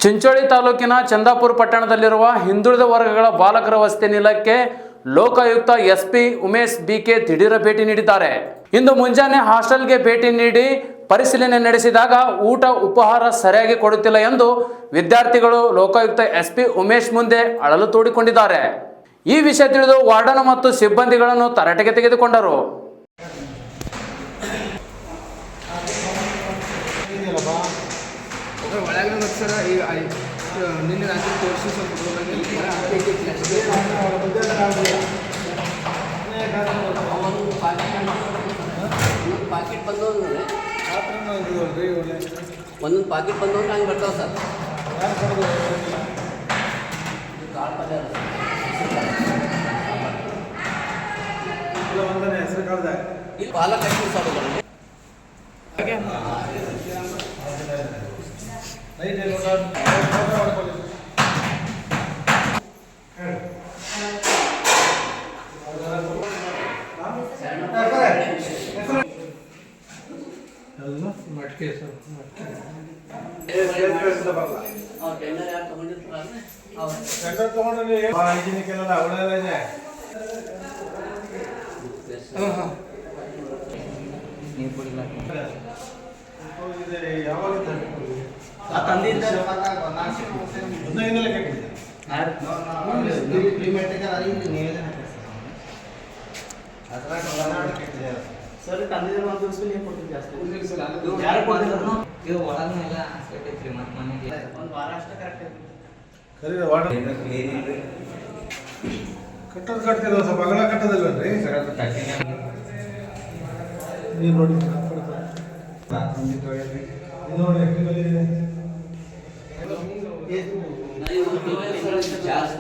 ಚಿಂಚೋಳಿ ತಾಲೂಕಿನ ಚಂದಾಪುರ ಪಟ್ಟಣದಲ್ಲಿರುವ ಹಿಂದುಳಿದ ವರ್ಗಗಳ ಬಾಲಕರ ವಸತಿ ನಿಲಯಕ್ಕೆ ಲೋಕಾಯುಕ್ತ ಎಸ್ಪಿ ಉಮೇಶ್ ಬಿಕೆ ದಿಢೀರ ಭೇಟಿ ನೀಡಿದ್ದಾರೆ. ಇಂದು ಮುಂಜಾನೆ ಹಾಸ್ಟೆಲ್ಗೆ ಭೇಟಿ ನೀಡಿ ಪರಿಶೀಲನೆ ನಡೆಸಿದಾಗ ಊಟ ಉಪಹಾರ ಸರಿಯಾಗಿ ಕೊಡುತ್ತಿಲ್ಲ ಎಂದು ವಿದ್ಯಾರ್ಥಿಗಳು ಲೋಕಾಯುಕ್ತ ಎಸ್ಪಿ ಉಮೇಶ್ ಮುಂದೆ ಅಳಲು ತೋಡಿಕೊಂಡಿದ್ದಾರೆ. ಈ ವಿಷಯ ತಿಳಿದು ವಾರ್ಡನ್ ಮತ್ತು ಸಿಬ್ಬಂದಿಗಳನ್ನು ತರಾಟೆಗೆ ತೆಗೆದುಕೊಂಡರು. ನಿನ್ನೆ ರಾತ್ರಿ ತೋರಿಸಿ ಪಾಕೆಟ್ ಬಂದವ್ರು ಒಂದೊಂದು ಪಾಕೆಟ್ ಬಂದವ್ರು ಹಂಗೆ ಬರ್ತಾವೆ ಸರ್. ಕಾಳು ಪಲ್ಯ ಇಲ್ಲಿ ಪಾಲಕ್ ಹಾಕಿ ಸರ್ ಮಟ್ಕೆ ಸರ್ ಟೆಂಡರ್ ಯಾರು ತಗೊಂಡಿರ್ತಾರೆ ಟೆಂಡರ್ ತಗೊಂಡ್ರೆ ಹೈಜಿನಿಕ್ ಎಲ್ಲ ಅವಳೆಲ್ಲ ಇದೆ. ನೀರು ಕೊಡಿಲ್ಲ ಯಾವಾಗ ಸರ್ ತಂದಿದ್ರೆ ಒಂದು ದಿವಸ ನೀವು ಕೊಡ್ತೀವಿ ಜಾಸ್ತಿ ಯಾರು ಕೊಡ್ತಿದ್ರು ಇದು ಒಳಗನೆಲ್ಲ ಐತ್ರಿ ಮತ್ತೆ ಮನೆಗೆ ಒಂದು ವಾರ ಅಷ್ಟೇ ಕರೆಕ್ಟ್ ಐತಿ. ಕರೀರಿ ವಾರ್ಡ್ ಕಟ್ಟೋದು ಕಟ್ತಿರೋ ಸ್ವಲ್ಪ ಅಗಲ ಕಟ್ಟೋದಿಲ್ವೇನ್ರಿ ನೀವು ನೋಡಿ ನೋಡಿ ಜಾಸ್ತಿ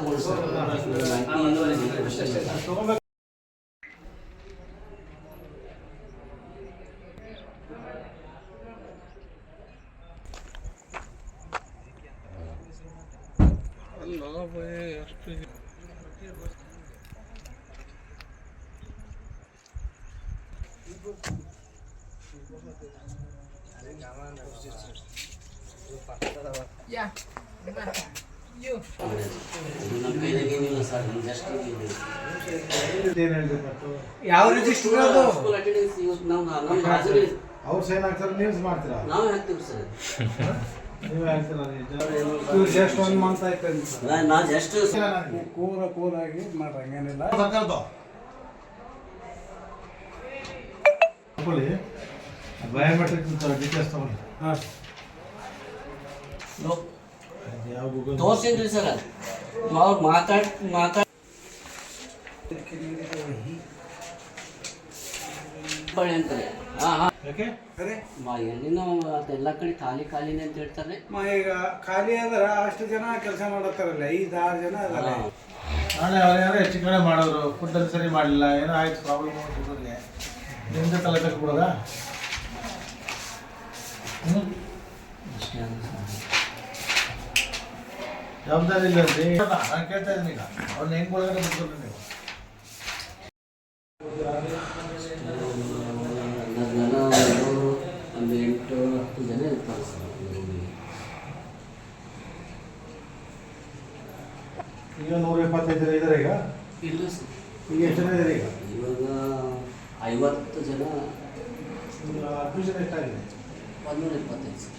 ಯಾವ ರಿಜಿಸ್ಟರ್ ಅವ್ರು ಸೈನ್ ಹಾಕ್ತಾರೆ ನೀವು ಮಾಡ್ತೀರಾ? ನಾವು ಹಾಕ್ತೀವಿ ಸರ್. ನೀವು ಹಾಕ್ತೀರಾ? ಜಸ್ಟ್ 1 ಮಂತ್ ಆಯ್ತು ನಾ ಜಸ್ಟ್ ಕೂರಾಗಿ ಮಾಡ್ರಿ ಹಂಗೇನಿಲ್ಲ. ಬಯೋಮೆಟ್ರಿಕ್ ಡೀಟೇಲ್ಸ್ ತಗೊಳ್ಳಿ. ಹಾಂ ಯಾವ ಗೂಗಲ್ ತೋರಿಸಿದ್ರಿ ಸರ್ ಅವ್ರು ಮಾತಾಡಿ ಅಂತಾರೆ. ಯಾಕೆ ಎಲ್ಲಿನೋ ಎಲ್ಲ ಕಡೆ ಖಾಲಿನೇ ಅಂತ ಹೇಳ್ತಾರೆ. ಈಗ ಖಾಲಿ ಅಂದ್ರೆ ಅಷ್ಟು ಜನ ಕೆಲಸ ಮಾಡತ್ತಾರಲ್ಲ, 5-6 ಜನ ಅದಲ್ಲ. ನಾಳೆ ಅವ್ರು ಯಾರೋ ಹೆಚ್ಚು ಕಡೆ ಮಾಡೋರು, ಫುಡ್ಡಲ್ಲಿ ಸರಿ ಮಾಡಲಿಲ್ಲ, ಏನೋ ಆಯ್ತು ಪ್ರಾಬ್ಲಮ್ ಹುಡುಗರಿಗೆ, ನಿಮ್ದು ತಲೆ ತಗ್ಬಿಡೋದ? ಜವಾಬ್ದಾರಿ ಇಲ್ಲ ಅಂತೆ. ನಾನು ಕೇಳ್ತಾ ಇದ್ದೀನಿ ಈಗ ಅವ್ರನ್ನ ಹೆಂಗೆ ಒಳಗಡೆ ಬಿಟ್ಕೊಳ್ರಿ ನೀವು? ಒಂದು 8-10 ಜನ ಇರ್ತಾರೆ ಸರ್. ಈಗ 125 ಜನ ಇದ್ದಾರೆ ಈಗ? ಇಲ್ಲ ಸರ್, ಈಗ ಎಷ್ಟು ಜನ ಇದ್ದಾರೆ ಈಗ? ಇವಾಗ 50 ಜನ. ಅಡ್ಮಿಷನ್ ಎಷ್ಟಾಗಿದೆ? 125 ಸರ್.